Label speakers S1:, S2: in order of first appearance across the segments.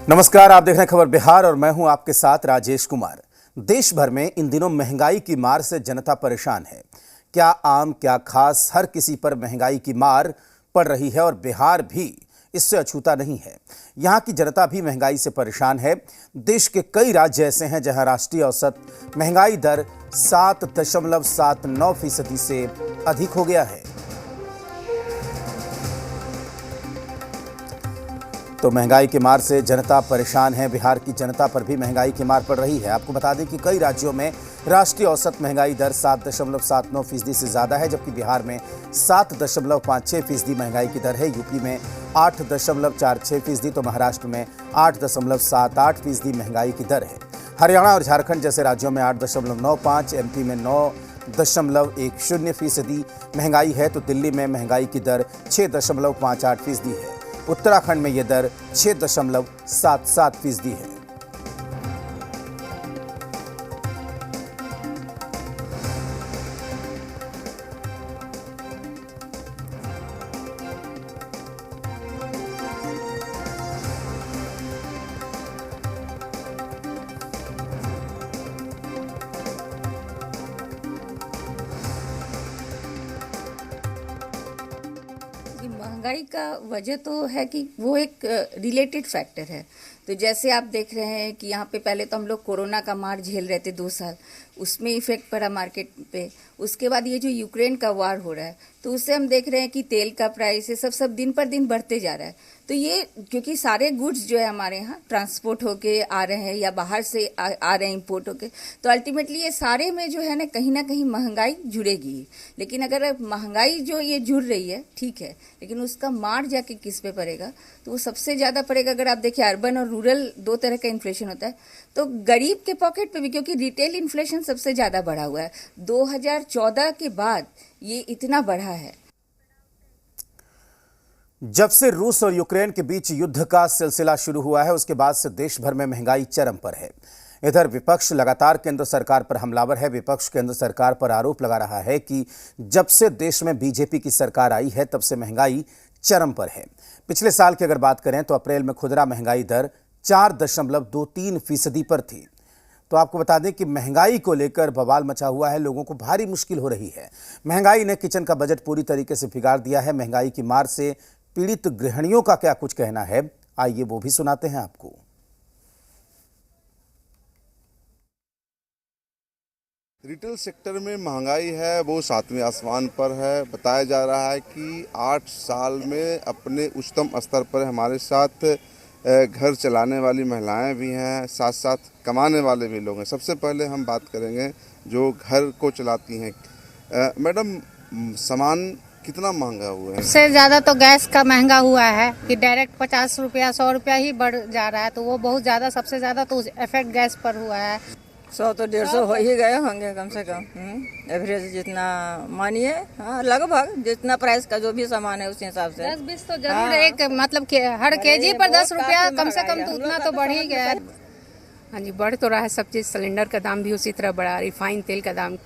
S1: नमस्कार, आप देख रहे हैं खबर बिहार और मैं हूं आपके साथ राजेश कुमार। देश भर में इन दिनों महंगाई की मार से जनता परेशान है। क्या आम क्या खास, हर किसी पर महंगाई की मार पड़ रही है और बिहार भी इससे अछूता नहीं है। यहां की जनता भी महंगाई से परेशान है। देश के कई राज्य ऐसे हैं जहां राष्ट्रीय औसत महंगाई दर 7.79% से अधिक हो गया है। तो महंगाई की मार से जनता परेशान है। बिहार की जनता पर भी महंगाई की मार पड़ रही है। आपको बता दें कि कई राज्यों में राष्ट्रीय औसत महंगाई दर 7.79% से ज़्यादा है, जबकि बिहार में 7.56% महंगाई की दर है। यूपी में 8.46%, तो महाराष्ट्र में 8.78% महंगाई की दर है। हरियाणा और झारखंड जैसे राज्यों में 8.95%, एमपी में 9.10% महंगाई है, तो दिल्ली में महंगाई की दर 6.58% है। उत्तराखंड में यह दर 6.77% है।
S2: महंगाई का वजह तो है कि वो एक रिलेटेड फैक्टर है। तो जैसे आप देख रहे हैं कि यहाँ पे पहले तो हम लोग कोरोना का मार झेल रहे थे 2 साल, उसमें इफेक्ट पड़ा मार्केट पे। उसके बाद ये जो यूक्रेन का वार हो रहा है, तो उससे हम देख रहे हैं कि तेल का प्राइस ये सब दिन पर दिन बढ़ते जा रहा है। तो ये क्योंकि सारे गुड्स जो है हमारे यहाँ ट्रांसपोर्ट होके आ रहे हैं या बाहर से आ रहे हैं इम्पोर्ट होके, तो अल्टीमेटली ये सारे में जो है ना कहीं महंगाई जुड़ेगी। लेकिन अगर महंगाई जो ये जुड़ रही है ठीक है, लेकिन उसका मार जाके किस पे पड़ेगा, तो वो सबसे ज़्यादा पड़ेगा। अगर आप देखिए अर्बन और रूरल 2 तरह का इन्फ्लेशन होता है, तो गरीब के पॉकेट पे भी, क्योंकि रिटेल इन्फ्लेशन सबसे ज़्यादा बढ़ा हुआ है। 2014 के बाद ये इतना बढ़ा है।
S1: जब से रूस और यूक्रेन के बीच युद्ध का सिलसिला शुरू हुआ है, उसके बाद से देश भर में महंगाई चरम पर है। इधर विपक्ष लगातार केंद्र सरकार पर हमलावर है। विपक्ष केंद्र सरकार पर आरोप लगा रहा है कि जब से देश में बीजेपी की सरकार आई है, तब से महंगाई चरम पर है। पिछले साल की अगर बात करें तो अप्रैल में खुदरा महंगाई दर 4.23% पर थी। तो आपको बता दें कि महंगाई को लेकर बवाल मचा हुआ है। लोगों को भारी मुश्किल हो रही है। महंगाई ने किचन का बजट पूरी तरीके से बिगाड़ दिया है। महंगाई की मार से पीड़ित गृहिणियों का क्या कुछ कहना है, आइए वो भी सुनाते हैं आपको।
S3: रिटेल सेक्टर में महंगाई है वो 7वें आसमान पर है। बताया जा रहा है कि 8 साल में अपने उच्चतम स्तर पर हमारे साथ घर चलाने वाली महिलाएं भी हैं, साथ साथ कमाने वाले भी लोग हैं। सबसे पहले हम बात करेंगे जो घर को चलाती हैं। मैडम, सामान कितना महंगा हुआ है?
S4: सबसे ज़्यादा तो गैस का महंगा हुआ है कि डायरेक्ट 50 रुपया 100 रुपया ही बढ़ जा रहा है, तो वो बहुत ज़्यादा, सबसे ज़्यादा तो इफेक्ट गैस पर हुआ है।
S5: 100 तो 150 हो ही गए होंगे कम से कम। एवरेज जितना मानिए, हाँ, लगभग जितना प्राइस का जो भी सामान है उस हिसाब से
S4: 10-20 तो जरूर एक मतलब हर केजी पर 10 रुपया कम से कम, तो उतना तो बढ़ ही गया है।
S6: हाँ जी, बढ़ तो रहा है सब चीज़। सिलेंडर का दाम भी उसी तरह बढ़ा। रिफाइन तेल का दाम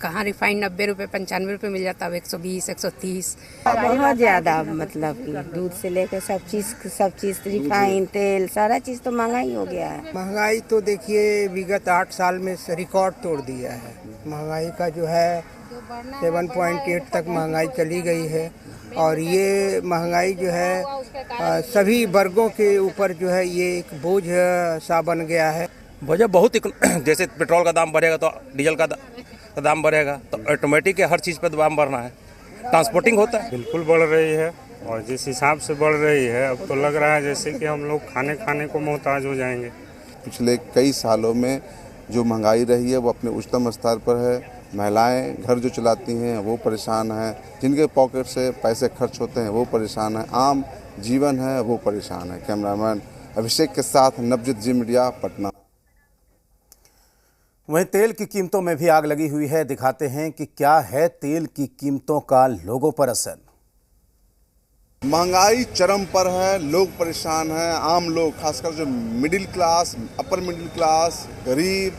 S6: कहाँ रिफाइन 90 रुपये 95 रुपये मिल जाता है, 120 130।
S7: बहुत ज़्यादा, मतलब दूध से लेकर सब चीज़ रिफाइन तेल सारा चीज़ तो महंगा ही हो गया है।
S8: महंगाई तो देखिए विगत 8 साल में रिकॉर्ड तोड़ दिया है। महंगाई का जो है 7.8 तक महंगाई चली गई है, और ये महंगाई जो है सभी वर्गों के ऊपर जो है ये एक बोझ सा बन गया है।
S9: वजह बहुत, जैसे पेट्रोल का दाम बढ़ेगा तो डीजल का दाम बढ़ेगा, तो ऑटोमेटिक हर चीज़ पे दाम बढ़ना है। ट्रांसपोर्टिंग होता है,
S10: बिल्कुल बढ़ रही है, और जिस हिसाब से बढ़ रही है अब तो लग रहा है जैसे कि हम लोग खाने को मोहताज हो जाएंगे।
S3: पिछले कई सालों में जो महंगाई रही है वो अपने उच्चतम स्तर पर है। महिलाएं घर जो चलाती हैं वो परेशान हैं, जिनके पॉकेट से पैसे खर्च होते हैं वो परेशान हैं, आम जीवन है वो परेशान है। कैमरामैन अभिषेक के साथ नवजीत, जी मीडिया, पटना।
S1: वहीं तेल की कीमतों में भी आग लगी हुई है। दिखाते हैं कि क्या है तेल की कीमतों का लोगों पर असर।
S3: महंगाई चरम पर है, लोग परेशान हैं। आम लोग, खासकर जो middle class, upper middle class, गरीब,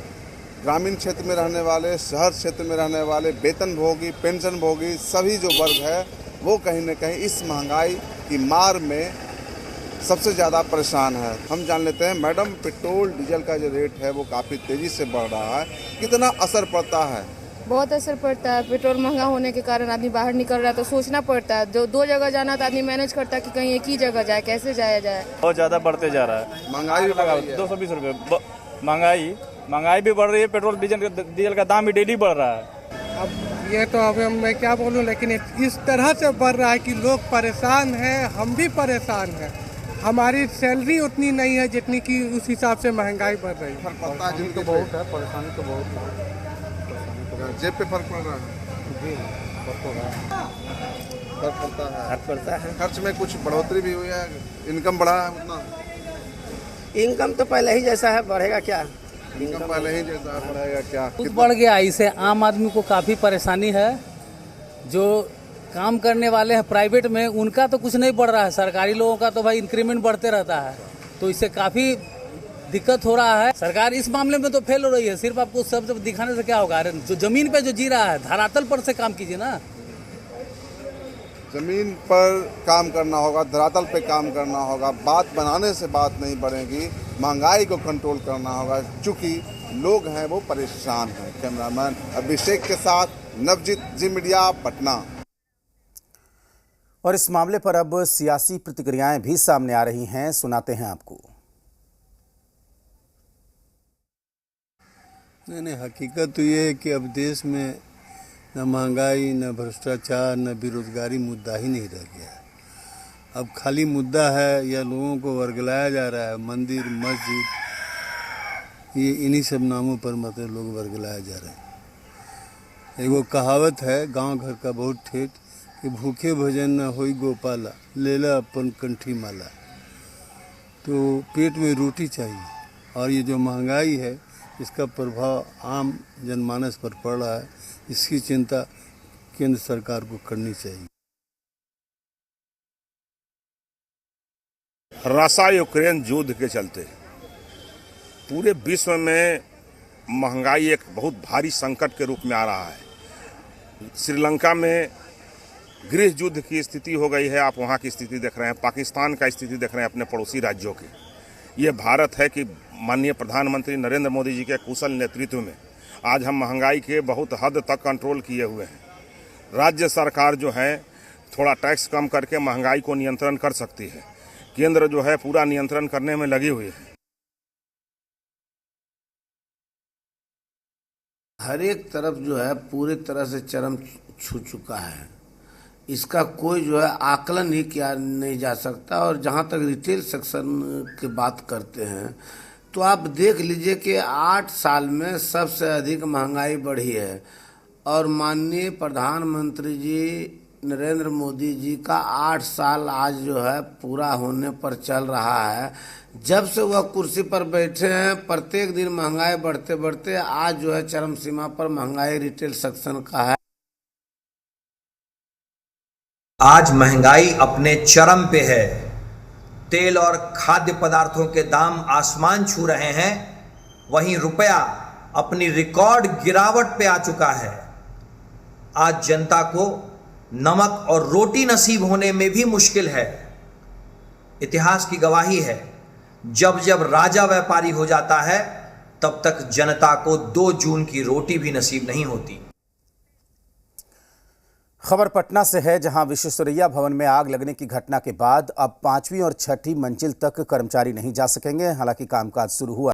S3: ग्रामीण क्षेत्र में रहने वाले, शहर क्षेत्र में रहने वाले, वेतनभोगी, पेंशनभोगी, सभी जो वर्ग है वो कहीं न कहीं इस महंगाई की मार में सबसे ज़्यादा परेशान है। हम जान लेते हैं मैडम, पेट्रोल डीजल का जो रेट है वो काफ़ी तेज़ी से बढ़ रहा है, कितना असर पड़ता है?
S11: बहुत असर पड़ता है। पेट्रोल महंगा होने के कारण आदमी बाहर निकल रहा है तो सोचना पड़ता है। दो जगह जाना तो आदमी मैनेज करता है कि कहीं एक ही जगह जाए, कैसे जाया जाए।
S12: बहुत ज़्यादा बढ़ते जा रहा है।
S3: महंगाई भी बढ़ रही है।
S12: 220 रुपये महंगाई भी बढ़ रही है। पेट्रोल डीजल का दाम भी डेली बढ़ रहा है।
S8: अब ये तो अब मैं क्या बोलूं, लेकिन इस तरह से बढ़ रहा है कि लोग परेशान हैं, हम भी परेशान हैं। हमारी सैलरी उतनी नहीं है जितनी कि उस हिसाब से महंगाई बढ़ रही है।
S3: परेशानी तो बहुत है, परेशानी तो बहुत है। जेब पे फर्क पड़ रहा है जी, फर्क पड़ता है। खर्च में कुछ बढ़ोतरी भी हुई है, इनकम बढ़ा है उतना?
S13: इनकम तो पहले ही जैसा है, बढ़ेगा क्या?
S3: इनकम पहले ही जैसा बढ़ेगा क्या?
S14: कुछ बढ़ गया। इससे आम आदमी को काफ़ी परेशानी है। जो काम करने वाले हैं प्राइवेट में, उनका तो कुछ नहीं बढ़ रहा है। सरकारी लोगों का तो भाई इंक्रीमेंट बढ़ते रहता है, तो इससे काफ़ी दिक्कत हो रहा है। सरकार इस मामले में तो फेल हो रही है। सिर्फ आपको सब दिखाने से क्या होगा? अरे जो जमीन पे जो जी रहा है, धरातल पर से काम कीजिए ना।
S3: जमीन पर काम करना होगा, धरातल पे काम करना होगा। बात बनाने से बात नहीं बढ़ेगी, महंगाई को कंट्रोल करना होगा, चूँकि लोग हैं वो परेशान हैं। कैमरामैन अभिषेक के साथ नवजीत, जी मीडिया, पटना।
S1: और इस मामले पर अब सियासी प्रतिक्रियाएं भी सामने आ रही हैं, सुनाते हैं आपको।
S15: नहीं, हकीकत तो ये है कि अब देश में न महंगाई, न भ्रष्टाचार, न बेरोजगारी मुद्दा ही नहीं रह गया है। अब खाली मुद्दा है या लोगों को वर्गलाया जा रहा है। मंदिर, मस्जिद, ये इन्हीं सब नामों पर मतलब लोग वर्गलाए जा रहे हैं। एगो कहावत है गांव घर का बहुत ठेठ कि भूखे भजन न होई गोपाला, लेला अपन कंठी माला। तो पेट में रोटी चाहिए, और ये जो महंगाई है इसका प्रभाव आम जनमानस पर पड़ रहा है। इसकी चिंता केंद्र सरकार को करनी चाहिए।
S9: रशिया यूक्रेन युद्ध के चलते पूरे विश्व में महंगाई एक बहुत भारी संकट के रूप में आ रहा है। श्रीलंका में गृह युद्ध की स्थिति हो गई है। आप वहाँ की स्थिति देख रहे हैं, पाकिस्तान का स्थिति देख रहे हैं, अपने पड़ोसी राज्यों की। ये भारत है कि माननीय प्रधानमंत्री नरेंद्र मोदी जी के कुशल नेतृत्व में आज हम महंगाई के बहुत हद तक कंट्रोल किए हुए हैं। राज्य सरकार जो है थोड़ा टैक्स कम करके महंगाई को नियंत्रण कर सकती है। केंद्र जो है पूरा नियंत्रण करने में लगी हुई है।
S13: हर एक तरफ जो है पूरी तरह से चरम छू चुका है। इसका कोई जो है आकलन ही किया नहीं जा सकता। और जहाँ तक रिटेल सेक्शन की बात करते हैं तो आप देख लीजिए कि 8 साल में सबसे अधिक महंगाई बढ़ी है। और माननीय प्रधानमंत्री जी नरेंद्र मोदी जी का 8 साल आज जो है पूरा होने पर चल रहा है। जब से वह कुर्सी पर बैठे हैं, प्रत्येक दिन महंगाई बढ़ते बढ़ते आज जो है चरम सीमा पर महंगाई रिटेल सेक्शन का है।
S16: आज महंगाई अपने चरम पे है। तेल और खाद्य पदार्थों के दाम आसमान छू रहे हैं, वहीं रुपया अपनी रिकॉर्ड गिरावट पे आ चुका है। आज जनता को नमक और रोटी नसीब होने में भी मुश्किल है। इतिहास की गवाही है, जब जब राजा व्यापारी हो जाता है तब तक जनता को 2 जून की रोटी भी नसीब नहीं होती।
S1: खबर पटना से है, जहां विश्वेश्वरैया भवन में आग लगने की घटना के बाद अब 5वीं और 6ठी मंजिल तक कर्मचारी नहीं जा सकेंगे। हालांकि कामकाज शुरू हुआ।